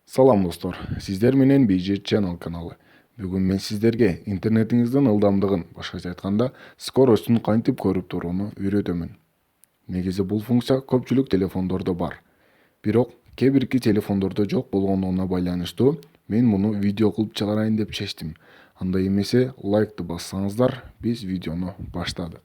Салам достор, сиздер менен BJ Channel каналы. Бүгүн мен сиздерге интернетиңиздин ылдамдыгын, башкача айтканда, скоростун кантип көрүп турууну үйрөтөмүн. Негизи бул функция көпчүлүк телефондордо бар. Бирок кээ бирки телефондордо жок болгондугуна байланыштуу мен муну видео кылып чыгарайын деп чечтим. Андай эмесе лайкты бассаңыздар, биз видеону баштадык.